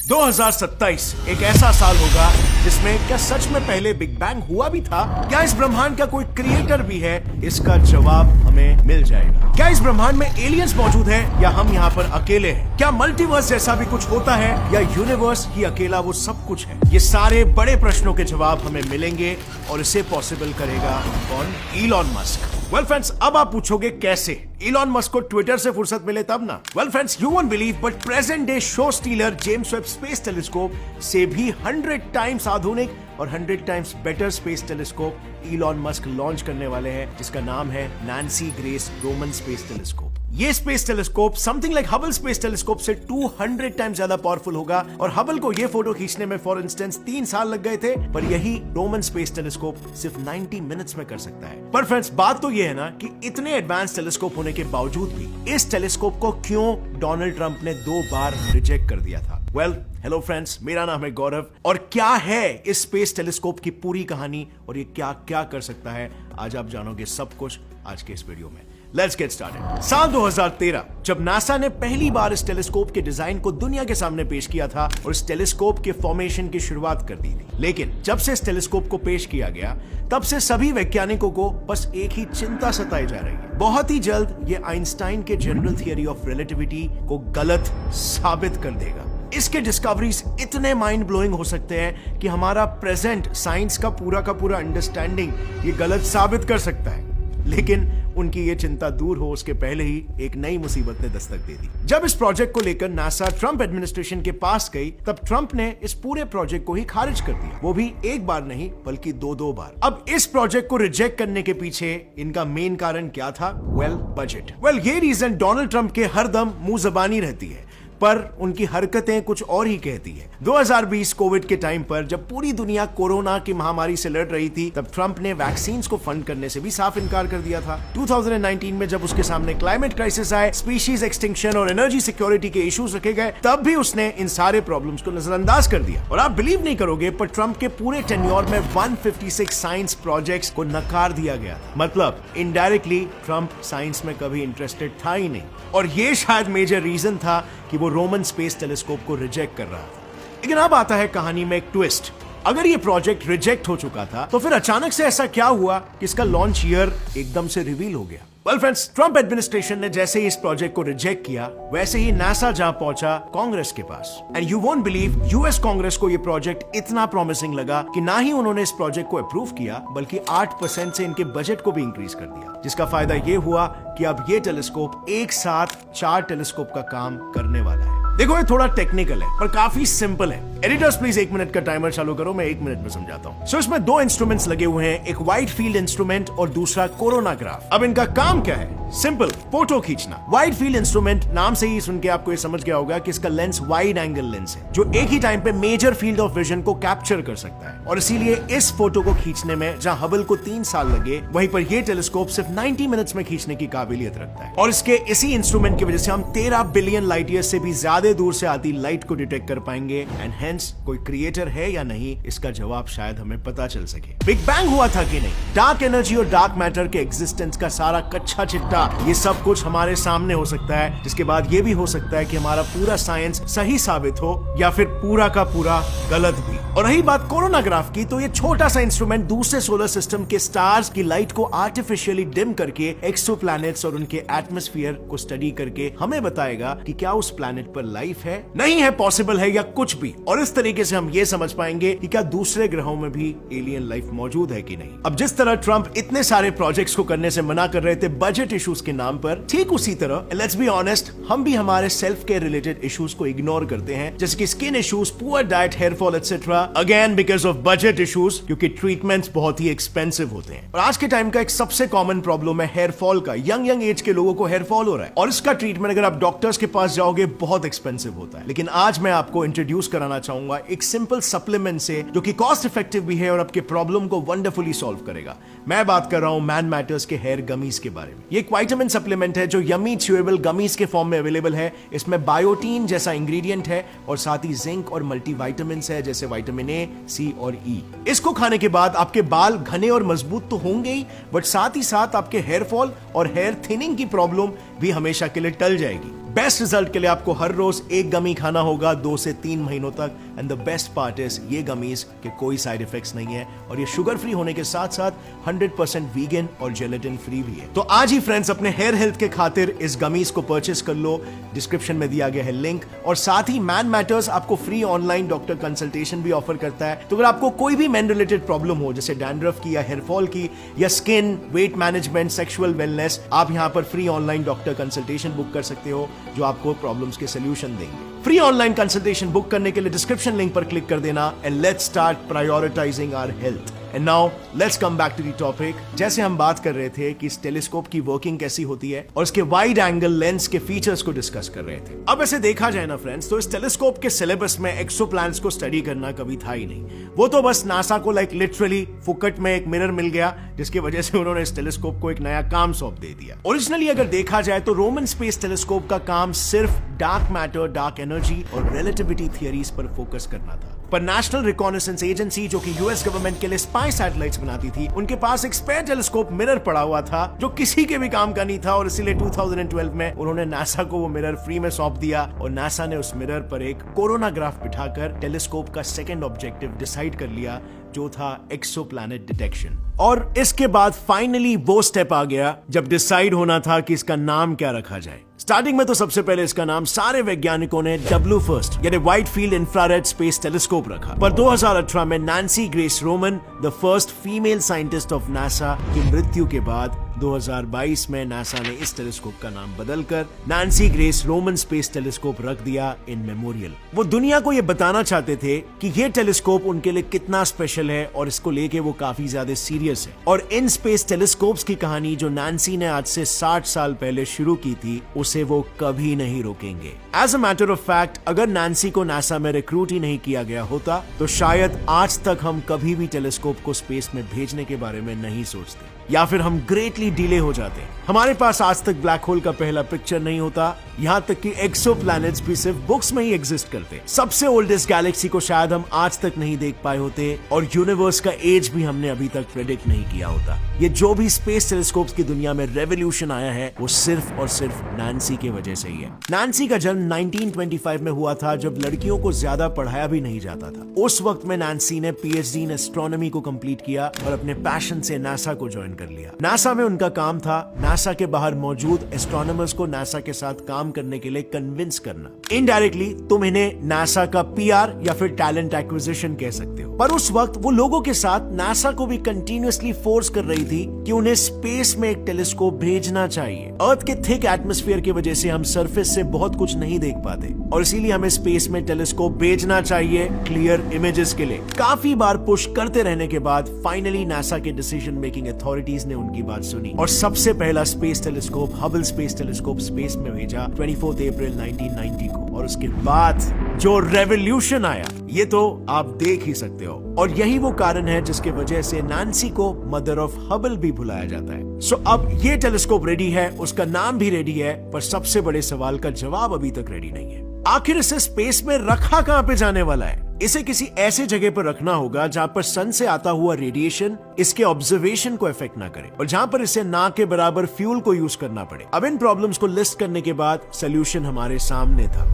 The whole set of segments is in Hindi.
2027 एक ऐसा साल होगा जिसमें क्या सच में पहले बिग बैंग हुआ भी था? क्या इस ब्रह्मांड का कोई क्रिएटर भी है? इसका जवाब हमें मिल जाएगा। क्या इस ब्रह्मांड में एलियंस मौजूद है या हम यहाँ पर अकेले हैं? क्या मल्टीवर्स जैसा भी कुछ होता है या यूनिवर्स ही अकेला वो सब कुछ है? ये सारे बड़े प्रश्नों के जवाब हमें मिलेंगे और इसे पॉसिबल करेगा कौन? Elon Musk. वेल फ्रेंड्स, अब आप पूछोगे कैसे? इलॉन मस्क को ट्विटर से फुर्सत मिले तब ना। Well friends, you won't believe but present day show stealer James Webb space telescope से भी 100 टाइम्स आधुनिक और 100 times better space telescope Elon Musk launch करने वाले हैं, जिसका नाम है Nancy Grace Roman space telescope. ये space telescope something like Hubble space telescope से 200 टाइम्स ज्यादा पावरफुल होगा और हबल को ये फोटो खींचने में फॉर इंस्टेंस 3 साल लग गए थे, पर यही रोमन स्पेस टेलीस्कोप सिर्फ 90 मिनट्स में कर सकता है। पर फ्रेंड्स, बात तो ये है ना कि इतने एडवांस टेलीस्कोप होने के बावजूद भी इस टेलीस्कोप को क्यों डोनाल्ड ट्रंप ने 2 बार रिजेक्ट कर दिया था? वेल, हेलो फ्रेंड्स, मेरा नाम है गौरव और क्या है इस स्पेस टेलीस्कोप की पूरी कहानी और ये क्या क्या कर सकता है, आज आप जानोगे सब कुछ आज के इस वीडियो में। Let's get started. साल 2013 जब नासा ने पहली बार इस टेलीस्कोप के डिजाइन को दुनिया के सामने पेश किया था और इस टेलीस्कोप के फॉर्मेशन की शुरुआत कर दी थी, लेकिन जब से इस टेलीस्कोप को पेश किया गया तब से सभी वैज्ञानिकों को बस एक ही चिंता सताई जा रही है। बहुत ही जल्द ये आइंस्टाइन के जनरल थियरी ऑफ रिलेटिविटी को गलत साबित कर देगा। इसके डिस्कवरीज इतने माइंड ब्लोइंग हो सकते हैं कि हमारा प्रेजेंट साइंस का पूरा अंडरस्टैंडिंग ये गलत साबित कर सकता है। लेकिन उनकी ये चिंता दूर हो उसके पहले ही एक नई मुसीबत ने दस्तक दे दी। जब इस प्रोजेक्ट को लेकर नासा ट्रंप एडमिनिस्ट्रेशन के पास गई, तब ट्रंप ने इस पूरे प्रोजेक्ट को ही खारिज कर दिया, वो भी एक बार नहीं बल्कि 2 बार। अब इस प्रोजेक्ट को रिजेक्ट करने के पीछे इनका मेन कारण क्या था? Well, budget. वेल, ये रीजन डोनाल्ड ट्रंप के हरदम मुंह जबानी रहती है, पर उनकी हरकतें कुछ और ही कहती है। 2020 कोविड के टाइम पर जब पूरी दुनिया कोरोना की महामारी से लड़ रही थी, तब ट्रंप ने वैक्सीन को फंड करने से भी साफ इनकार कर दिया था। 2019 में जब उसके सामने क्लाइमेट क्राइसिस आए, स्पीशीज एक्सटिंक्शन और एनर्जी सिक्योरिटी के इश्यूज रखे गए, तब भी उसने इन सारे प्रॉब्लम्स को नजरअंदाज कर दिया। और आप बिलीव नहीं करोगे, पर ट्रंप के पूरे टेन्योर में 156 साइंस प्रोजेक्ट्स को नकार दिया गया। मतलब इनडायरेक्टली ट्रंप साइंस में कभी इंटरेस्टेड था ही नहीं, और ये शायद मेजर रीजन था कि वो रोमन स्पेस टेलीस्कोप को रिजेक्ट कर रहा था। लेकिन अब आता है कहानी में एक ट्विस्ट। अगर ये प्रोजेक्ट रिजेक्ट हो चुका था, तो फिर अचानक से ऐसा क्या हुआ कि इसका लॉन्च ईयर एकदम से रिवील हो गया? वेल फ्रेंड्स, ट्रंप एडमिनिस्ट्रेशन ने जैसे ही इस प्रोजेक्ट को रिजेक्ट किया, वैसे ही नासा जा पहुंचा कांग्रेस के पास। And you won't believe, US Congress को ये प्रोजेक्ट इतना प्रॉमिसिंग लगा कि ना ही उन्होंने इस प्रोजेक्ट को अप्रूव किया, बल्कि 8% से इनके बजट को भी इंक्रीज कर दिया, जिसका फायदा ये हुआ कि अब ये टेलीस्कोप एक साथ 4 टेलीस्कोप का काम करने वाला है। देखो, ये थोड़ा टेक्निकल है पर काफी सिंपल है। एडिटर्स प्लीज 1 मिनट का टाइमर चालू करो, मैं 1 मिनट में समझाता हूँ। सो इसमें 2 इंस्ट्रूमेंट्स लगे हुए हैं, एक वाइड फील्ड इंस्ट्रूमेंट और दूसरा कोरोनाग्राफ। अब इनका काम क्या है? सिंपल, फोटो खींचना। वाइड फील्ड इंस्ट्रूमेंट नाम से ही सुन के आपको ये समझ गया होगा कि इसका लेंस वाइड एंगल लेंस है, जो एक ही टाइम पे मेजर फील्ड ऑफ विजन को कैप्चर कर सकता है। और इसीलिए इस फोटो को खींचने में जहां हबल को 3 साल लगे, वहीं पर यह टेलीस्कोप सिर्फ 90 मिनट्स में खींचने की काबिलियत रखता है। और इसके इसी इंस्ट्रूमेंट की वजह से हम 13 बिलियन लाइट ईयर से भी ज्यादा दूर से आती लाइट को डिटेक्ट कर पाएंगे। एंड हेंस कोई क्रिएटर है या नहीं, इसका जवाब शायद हमें पता चल सके। बिग बैंग हुआ था कि नहीं? डार्क एनर्जी और डार्क मैटर के एग्जिस्टेंस का सारा कच्चा चिट्टा, ये सब कुछ हमारे सामने हो सकता है, जिसके बाद ये भी हो सकता है कि हमारा पूरा साइंस सही साबित हो या फिर पूरा का पूरा गलत भी। और रही बात कोरोनाग्राफ की, तो ये छोटा सा इंस्ट्रूमेंट दूसरे सोलर सिस्टम के स्टार्स की लाइट को आर्टिफिशियली डिम करके एक्सोप्लैनेट्स और उनके एटमॉस्फेयर को स्टडी करके हमें बताएगा कि क्या उस प्लैनेट पर लाइफ है, नहीं है, पॉसिबल है या कुछ भी। और इस तरीके से हम ये समझ पाएंगे कि क्या दूसरे ग्रहों में भी एलियन लाइफ मौजूद है कि नहीं। अब जिस तरह ट्रंप इतने सारे प्रोजेक्ट्स को करने से मना कर रहे थे बजट इश्यूज के नाम पर, ठीक उसी तरह लेट्स बी ऑनेस्ट, हम भी हमारे सेल्फ केयर रिलेटेड इश्यूज को इग्नोर करते हैं, जैसे कि skin issues, poor diet, hair fall etcetera, again because of budget issues, क्योंकि ट्रीटमेंट्स बहुत ही एक्सपेंसिव होते हैं। और आज के टाइम का एक सबसे कॉमन प्रॉब्लम है हेयर फॉल का। यंग एज के लोगों को हेयर फॉल हो रहा है और इसका ट्रीटमेंट अगर आप डॉक्टर्स के पास जाओगे बहुत एक्सपेंसिव होता है। लेकिन आज मैं आपको इंट्रोड्यूस कराना चाहूंगा एक सिंपल सप्लीमेंट से, जो कि कॉस्ट इफेक्टिव भी है और आपके प्रॉब्लम को वंडरफुली सॉल्व करेगा। मैं बात कर रहा हूं मैन मैटर्स के हेयर गमीज के बारे में। ये एक विटामिन सप्लीमेंट है जो यमी च्यूएबल गमीज के फॉर्म में अवेलेबल है। इसमें बायोटीन जैसा इंग्रेडिएंट है और साथ ही जिंक और मल्टीविटामिन्स है, जैसे विटामिन ए, सी और ई। इसको खाने के बाद आपके बाल घने और मजबूत तो होंगे ही, बट साथ ही साथ आपके हेयर फॉल और हेयर थिनिंग की प्रॉब्लम भी हमेशा के लिए टल जाएगी। बेस्ट रिजल्ट के लिए आपको हर रोज एक गमी खाना होगा 2 से 3 महीनों तक। And the best part is ये गमीज के कोई साइड इफेक्ट्स नहीं है और ये शुगर फ्री होने के साथ साथ 100% वीगन और जेलेटिन फ्री भी है। तो आज ही फ्रेंड्स अपने हेयर हेल्थ के खातिर इस गमीज को परचेस कर लो, डिस्क्रिप्शन में दिया गया है लिंक। और साथ ही मैन मैटर्स आपको फ्री ऑनलाइन डॉक्टर कंसल्टेशन भी ऑफर करता है। तो अगर आपको कोई भी मेन रिलेटेड प्रॉब्लम हो, जैसे डैंड्रफ की या हेयर फॉल की या skin, weight management, sexual wellness, आप यहां पर free online doctor consultation book कर सकते हो जो आपको प्रॉब्लम्स के सोल्यूशन देंगे। फ्री ऑनलाइन कंसल्टेशन बुक करने के लिए डिस्क्रिप्शन लिंक पर क्लिक कर देना and let's start prioritising our health. And now let's come back to the topic. जैसे हम बात कर रहे थे कि इस टेलीस्कोप की वर्किंग कैसी होती है और इसके वाइड एंगल लेंस के फीचर्स को डिस्कस कर रहे थे। अब ऐसे देखा जाए ना फ्रेंड्स, तो इस टेलीस्कोप के सिलेबस में एक्सोप्लैनेट्स को स्टडी करना कभी था ही नहीं। वो तो बस नासा को लाइक लिटरली फुकट में एक मिरर मिल गया जिसकी वजह से उन्होंने इस टेलीस्कोप को एक नया काम सौंप दे दिया। ओरिजिनली अगर देखा जाए तो रोमन स्पेस टेलीस्कोप का काम सिर्फ डार्क मैटर, डार्क एनर्जी और रिलेटिविटी थियरीज पर फोकस करना था। पर नेशनल रिकॉनेसेंस एजेंसी जो कि यूएस गवर्नमेंट के लिए स्पाई सैटेलाइट्स बनाती थी, उनके पास एक स्पेयर टेलीस्कोप मिरर पड़ा हुआ था जो किसी के भी काम का नहीं था और इसीलिए 2012 में उन्होंने नासा को वो मिरर फ्री में सौंप दिया और नासा ने उस मिरर पर एक कोरोनाग्राफ बिठाकर टेलीस्कोप का सेकंड ऑब्जेक्टिव डिसाइड कर लिया जो था एक्सोप्लैनेट डिटेक्शन। और इसके बाद फाइनली वो स्टेप आ गया जब डिसाइड होना था कि इसका नाम क्या रखा जाए। स्टार्टिंग में तो सबसे पहले इसका नाम सारे वैज्ञानिकों ने W1 यानी wide field infrared space telescope रखा। पर 2018 में Nancy Grace Roman, the first female scientist of NASA, की मृत्यु के बाद 2022 में नासा ने इस टेलीस्कोप का नाम बदलकर Nancy Grace Roman space telescope रख दिया इन मेमोरियल। वो दुनिया को ये बताना चाहते थे कि ये टेलीस्कोप उनके लिए कितना स्पेशल है और इसको लेके वो काफी ज्यादा सीरियस है। और इन स्पेस टेलीस्कोप्स की कहानी जो नैन्सी ने आज से 60 साल पहले शुरू की थी, उसे वो कभी नहीं रोकेंगे। As a matter of fact, अगर नैन्सी को नासा में रिक्रूट ही नहीं किया गया होता तो शायद आज तक हम कभी भी टेलीस्कोप को स्पेस में भेजने के बारे में नहीं सोचते, या फिर हम ग्रेटली डिले हो जाते। हमारे पास आज तक ब्लैक होल का पहला पिक्चर नहीं होता, यहाँ तक कि एक्सोप्लैनेट्स भी सिर्फ बुक्स में ही एग्जिस्ट करते। सबसे ओल्डेस्ट गैलेक्सी को शायद हम आज तक नहीं देख पाए होते और यूनिवर्स का एज भी हमने अभी तक प्रेडिक्ट नहीं किया होता। ये जो भी स्पेस टेलीस्कोप्स की दुनिया में रेवोल्यूशन आया है वो सिर्फ और सिर्फ नैन्सी की वजह से ही है। नैन्सी का जन्म 1925 में हुआ था जब लड़कियों को ज्यादा पढ़ाया भी नहीं जाता था। उस वक्त में नैन्सी ने PhD इन एस्ट्रोनॉमी को कंप्लीट किया और अपने पैशन से नासा को ज्वाइन कर लिया। नासा में उनका काम था नासा के बाहर मौजूद एस्ट्रोनॉमर्स को नासा के साथ काम करने के लिए कन्विंस करना। इनडायरेक्टली तुम इन्हें नासा का PR या फिर टैलेंट एक्विजिशन कह सकते हो। पर उस वक्त वो लोगों के साथ नासा को भी कंटिन्यूअसली फोर्स कर रही थी कि उन्हें स्पेस में एक टेलीस्कोप भेजना चाहिए। अर्थ के थिक एटमॉस्फेयर की वजह से हम सरफेस से बहुत कुछ नहीं देख पाते और इसीलिए हमें स्पेस में टेलीस्कोप भेजना चाहिए क्लियर इमेजेस के लिए। काफी बार पुश करते रहने के बाद फाइनली नासा के डिसीजन मेकिंग अथॉरिटीज ने उनकी बात सुनी और सबसे पहला space telescope Hubble space telescope space में भेजा 24 अप्रैल 1990 को। और उसके बाद जो रेवोल्यूशन आया ये तो आप देख ही सकते हो और यही वो कारण है जिसके वजह से नैन्सी को मदर ऑफ हबल भी बुलाया जाता है। सो अब ये टेलीस्कोप रेडी है, उसका नाम भी रेडी है, पर सबसे बड़े सवाल का जवाब अभी तक रेडी नहीं है। आखिर इसे स्पेस में रखा कहां पे जाने वाला है? इसे किसी ऐसे जगह पर रखना होगा जहां पर सन से आता हुआ रेडिएशन इसके ऑब्जर्वेशन को इफेक्ट ना करे और जहां पर इसे ना के बराबर फ्यूल को यूज करना पड़े। अब इन प्रॉब्लम्स को लिस्ट करने के बाद सोल्यूशन हमारे सामने था,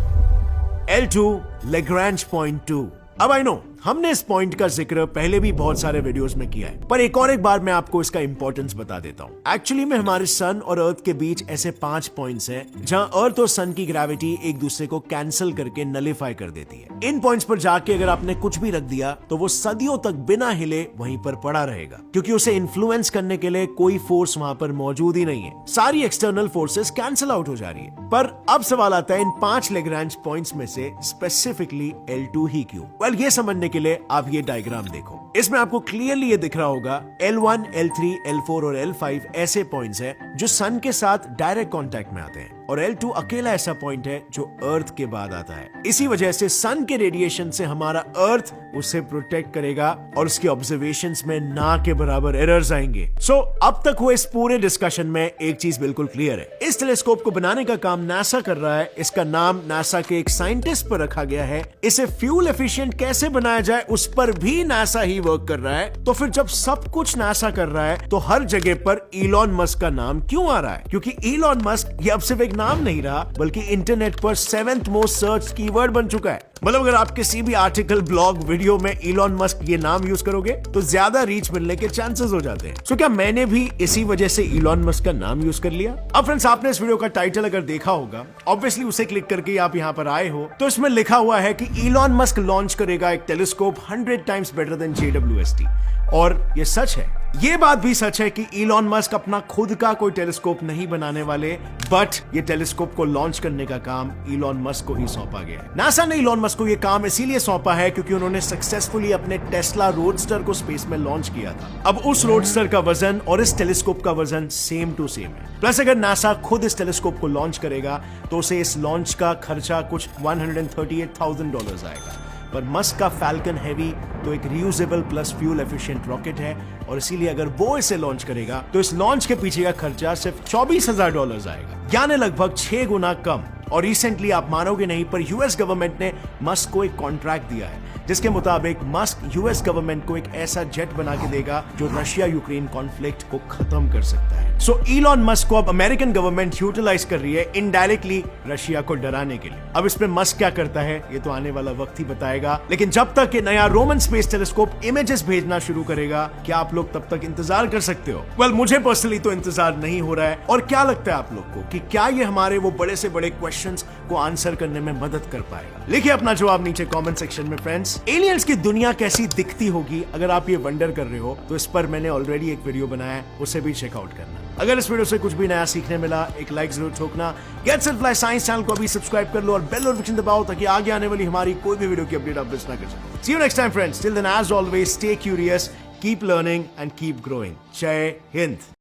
L2 लैग्रैंज पॉइंट 2। अब आई नो हमने इस पॉइंट का जिक्र पहले भी बहुत सारे वीडियोस में किया है, पर एक बार मैं आपको इसका इंपॉर्टेंस बता देता हूँ। एक्चुअली में हमारे सन और अर्थ के बीच ऐसे 5 पॉइंट्स हैं जहां अर्थ और सन की ग्रेविटी एक दूसरे को कैंसिल करके नलिफाई कर देती है। इन पॉइंट्स पर जाके अगर आपने कुछ भी रख दिया तो वो सदियों तक बिना हिले वहीं पर पड़ा रहेगा, क्योंकि उसे इन्फ्लुएंस करने के लिए कोई फोर्स वहां पर मौजूद ही नहीं है। सारी एक्सटर्नल फोर्सेस कैंसिल आउट हो जा रही है। पर अब सवाल आता है इन 5 लैग्रैंज पॉइंट्स में से स्पेसिफिकली L2 ही क्यों? वेल, ये समझने के लिए आप ये डायग्राम देखो। इसमें आपको क्लियरली ये दिख रहा होगा L1, L3, L4 और L5 ऐसे पॉइंट्स हैं जो सन के साथ डायरेक्ट कांटेक्ट में आते हैं और L2 अकेला ऐसा पॉइंट है जो अर्थ के बाद आता है। इसी वजह से सन के रेडिएशन से हमारा अर्थ उसे प्रोटेक्ट करेगा और उसके ऑब्जर्वेशंस में ना के बराबर एरर्स आएंगे। सो अब तक हुए इस पूरे डिस्कशन में एक चीज बिल्कुल क्लियर है, इस टेलीस्कोप को बनाने का काम नासा कर रहा है। इसका नाम नासा के एक साइंटिस्ट पर रखा गया है। इसे फ्यूल एफिशिएंट कैसे बनाया जाए उस पर भी नासा ही वर्क कर रहा है। तो फिर जब सब कुछ नासा कर रहा है तो हर जगह पर इलॉन मस्क का नाम क्यों आ रहा है? क्योंकि इलॉन मस्क ये अब सिर्फ एक नाम नहीं रहा बल्कि इंटरनेट पर 7th मोस्ट सर्च कीवर्ड बन चुका है। मतलब अगर आप किसी भी आर्टिकल, ब्लॉग, वीडियो में इलॉन मस्क ये नाम यूज करोगे तो ज्यादा रीच मिलने के चांसेस हो जाते हैं। सो क्या मैंने भी इसी वजह से इलॉन मस्क का नाम यूज कर लिया? अब फ्रेंड्स, आपने इस वीडियो का टाइटल अगर देखा होगा, ऑब्वियसली उसे क्लिक करके आप यहाँ पर आए हो, तो इसमें लिखा हुआ है कि इलॉन मस्क लॉन्च करेगा एक telescope 100 times better than JWST। और ये सच है। ये बात भी सच है कि इलॉन मस्क अपना खुद का कोई टेलीस्कोप नहीं बनाने वाले, बट ये टेलीस्कोप को लॉन्च करने का काम इलॉन मस्क को ही सौंपा गया है। नासा ने इलॉन मस्क को ये काम इसीलिए सौंपा है क्योंकि उन्होंने सक्सेसफुली अपने टेस्ला रोडस्टर को स्पेस में लॉन्च किया था। अब उस रोडस्टर का वजन और इस टेलीस्कोप का वजन सेम टू सेम है। प्लस अगर नासा खुद इस टेलीस्कोप को लॉन्च करेगा तो उसे इस लॉन्च का खर्चा कुछ $138,000 आएगा। पर मस्क का फैल्कन हेवी तो एक reusable plus fuel efficient rocket है और इसीलिए अगर वो इसे लॉन्च करेगा तो इस लॉन्च के पीछे का खर्चा सिर्फ $24,000 आएगा, यानी लगभग 6 गुना कम। और रिसेंटली आप मानोगे नहीं, पर यूएस गवर्नमेंट ने मस्क को एक कॉन्ट्रैक्ट दिया है जिसके मुताबिक मस्क यूएस गवर्नमेंट को एक ऐसा जेट बना के देगा जो रशिया यूक्रेन कॉन्फ्लिक्ट को खत्म कर सकता है। सो इलॉन मस्क को अब अमेरिकन गवर्नमेंट यूटिलाइज कर रही है इनडायरेक्टली रशिया को डराने के लिए। अब इसमें मस्क क्या करता है ये तो आने वाला वक्त ही बताएगा, लेकिन जब तक ये नया रोमन स्पेस टेलीस्कोप इमेजेस भेजना शुरू करेगा, क्या आप लोग तब तक इंतजार कर सकते हो? वेल, मुझे पर्सनली तो इंतजार नहीं हो रहा है। और क्या लगता है आप लोग को कि क्या ये हमारे वो बड़े से बड़े क्वेश्चंस को आंसर करने में मदद कर पाएगा? लिखिए अपना जवाब नीचे कमेंट सेक्शन में। फ्रेंड्स, एलियंस की दुनिया कैसी दिखती होगी अगर आप ये वंडर कर रहे हो तो इस पर मैंने ऑलरेडी एक वीडियो बनाया है, उसे भी चेकआउट करना। अगर इस वीडियो से कुछ भी नया सीखने मिला, एक लाइक जरूर ठोकना। Gets and fly science channel को अभी सब्सक्राइब कर लो और बेल नोटिफिकेशन दबाओ ताकि आगे आने वाली हमारी कोई भी वीडियो की अपडेट आप मिस ना कर सको। See you next time friends, till then as always stay curious, keep learning and keep growing. जय हिंद।